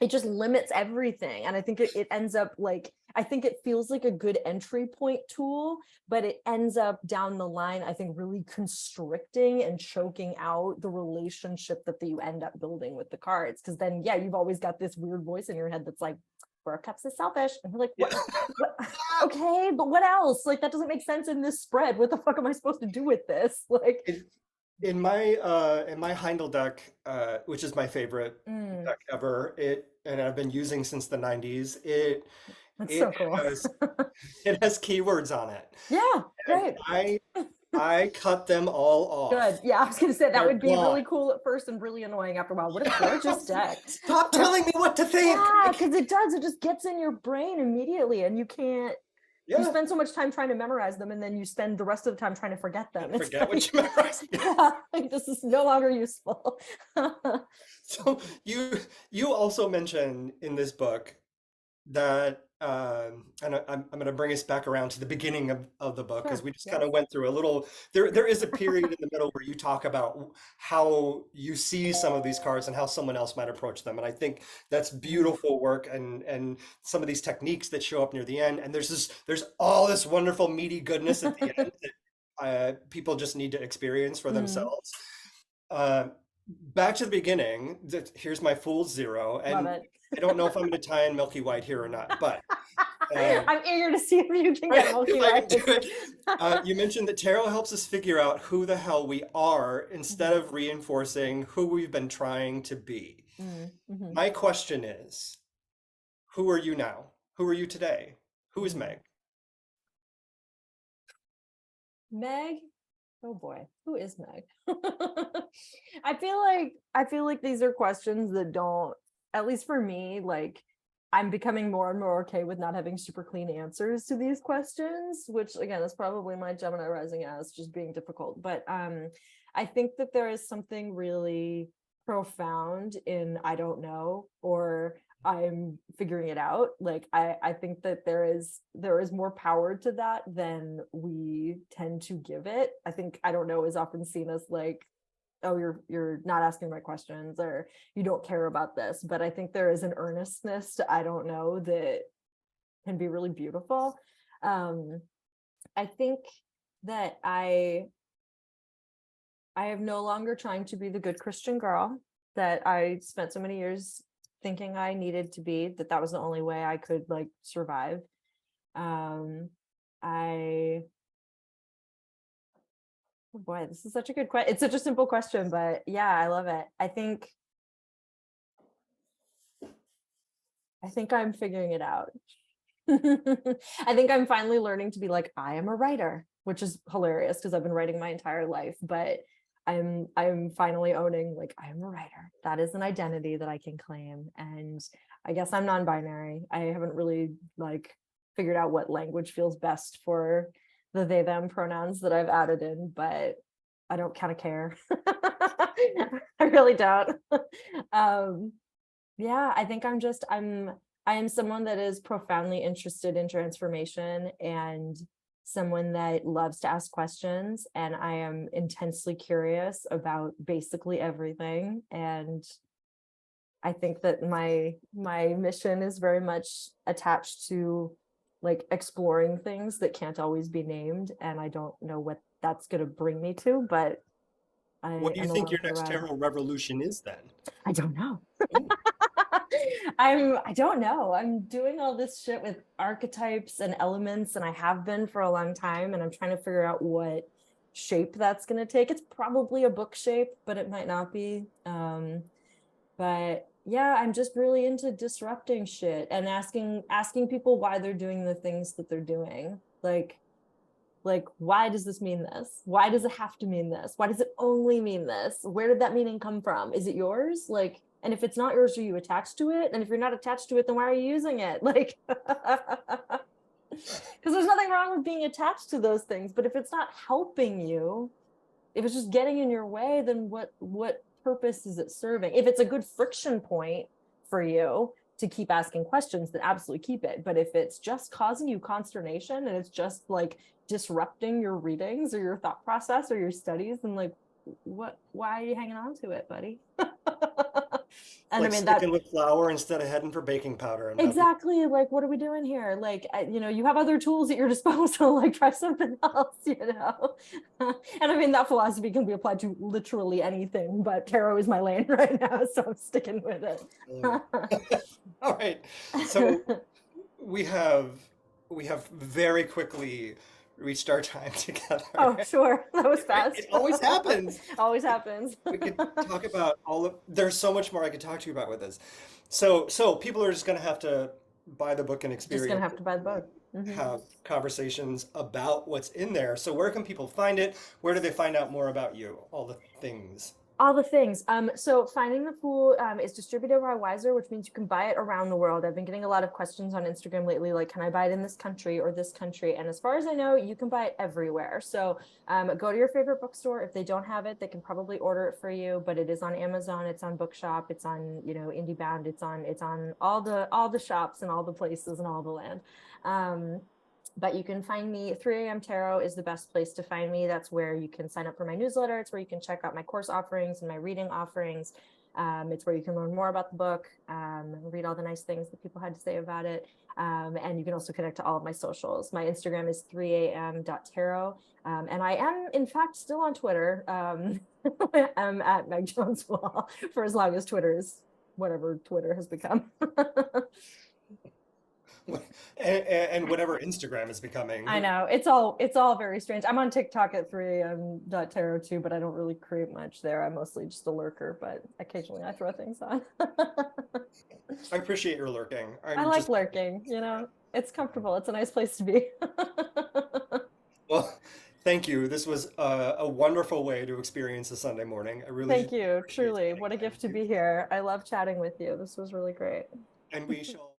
it just limits everything. And I think it ends up like, I think it feels like a good entry point tool, but it ends up down the line, I think, really constricting and choking out the relationship that you end up building with the cards. Because then, yeah, you've always got this weird voice in your head that's like, Four of Cups is selfish. And you're like, what? What? Okay, but what else? Like, that doesn't make sense in this spread. What the fuck am I supposed to do with this? Like, In my Heindel deck, which is my favorite deck ever, and I've been using since the 90s, that's it so cool. it has keywords on it. Yeah, And great. I cut them all off. Good. Yeah, I was gonna say that They're would be gone. really cool at first and really annoying after a while. What a gorgeous deck. Stop telling me what to think. Yeah, because it does. It just gets in your brain immediately, and you can't. You Yeah. spend so much time trying to memorize them, and then you spend the rest of the time trying to forget them. It's Forget what like, you memorized. yeah, like this is no longer useful. So you also mentioned in this book that and I'm going to bring us back around to the beginning of the book, because Sure. we just Yeah. kind of went through a little, there is a period in the middle where you talk about how you see some of these cards and how someone else might approach them, and I think that's beautiful work, and some of these techniques that show up near the end, and there's all this wonderful meaty goodness at the end that people just need to experience for themselves. uh, Back to the beginning, here's my fool's zero, Love and it. I don't know if I'm going to tie in Milky White here or not, but I'm eager to see if you can get Milky if I can White. do it. You mentioned that tarot helps us figure out who the hell we are instead of reinforcing who we've been trying to be. My question is, who are you now? Who are you today? Who is Meg? Meg? Oh boy, who is Meg? I feel like these are questions that don't, at least for me, like I'm becoming more and more okay with not having super clean answers to these questions, which again is probably my Gemini rising as just being difficult. But I think that there is something really profound in I don't know, or I'm figuring it out. Like I think that there is more power to that than we tend to give it. I think I don't know is often seen as like, oh, you're not asking the right questions, or you don't care about this. But I think there is an earnestness to I don't know that can be really beautiful. I think that I am no longer trying to be the good Christian girl that I spent so many years thinking I needed to be, that was the only way I could like survive. Oh boy, this is such a good question. It's such a simple question, but yeah, I love it. I think I'm figuring it out. I think I'm finally learning to be like, I am a writer, which is hilarious because I've been writing my entire life, but I'm finally owning like I am a writer. That is an identity that I can claim. And I guess I'm non-binary. I haven't really like figured out what language feels best for the they them pronouns that I've added in, but I don't kind of care. I really don't. Yeah, I think I am someone that is profoundly interested in transformation and someone that loves to ask questions, and I am intensely curious about basically everything. And I think that my mission is very much attached to like exploring things that can't always be named, and I don't know what that's going to bring me to, but I What do you am think along your for the next ride. tarot revolution is then? I don't know. Oh, I don't know. I'm doing all this shit with archetypes and elements, and I have been for a long time, and I'm trying to figure out what shape that's going to take. It's probably a book shape, but it might not be. But yeah, I'm just really into disrupting shit and asking people why they're doing the things that they're doing. Like why does this mean this? Why does it have to mean this? Why does it only mean this? Where did that meaning come from? Is it yours? Like, and if it's not yours, are you attached to it? And if you're not attached to it, then why are you using it? Like, because there's nothing wrong with being attached to those things, but if it's not helping you, if it's just getting in your way, then what purpose is it serving? If it's a good friction point for you to keep asking questions, then absolutely keep it. But if it's just causing you consternation and it's just like disrupting your readings or your thought process or your studies, then like why are you hanging on to it, buddy? It's And I like mean that sticking with flour instead of heading for baking powder and nothing. exactly, like what are we doing here? Like you have other tools at your disposal, like try something else, And I mean that philosophy can be applied to literally anything, but tarot is my lane right now, so I'm sticking with Mm. it. All right. So we have we have very quickly reached our time Oh, together. sure. That was It fast. always happens. Always happens. We could talk about all of, there's so much more I could talk to you about with this. So people are just going to have to buy the book and Just gonna experience have it to buy the and book. Hmm. have conversations about what's in there. So where can people find it? Where do they find out more about you? All the things. All the things. So Finding the Fool is distributed by Wiser, which means you can buy it around the world. I've been getting a lot of questions on Instagram lately, like, can I buy it in this country or this country? And as far as I know, you can buy it everywhere. So go to your favorite bookstore. If they don't have it, they can probably order it for you. But it is on Amazon, it's on Bookshop, it's on IndieBound, it's on all the shops and all the places and all the land. Um, but you can find me. 3am Tarot is the best place to find me. That's where you can sign up for my newsletter. It's where you can check out my course offerings and my reading offerings. It's where you can learn more about the book, read all the nice things that people had to say about it. And you can also connect to all of my socials. My Instagram is 3am.tarot. And I am, in fact, still on Twitter. I'm at Meg Jones Wall for as long as Twitter is whatever Twitter has become. And whatever Instagram is I becoming. know it's all very strange. I'm on TikTok at 3am.tarot too, but I don't really create much there. I'm mostly just a lurker, but occasionally I throw things on. I appreciate your lurking. I I'm like just, lurking. It's comfortable. It's a nice place to be. well, thank you. This was a wonderful way to experience a Sunday morning. I really Thank you. appreciate Truly. spending What a time gift with to you. be here. I love chatting with you. This was really great. And we shall.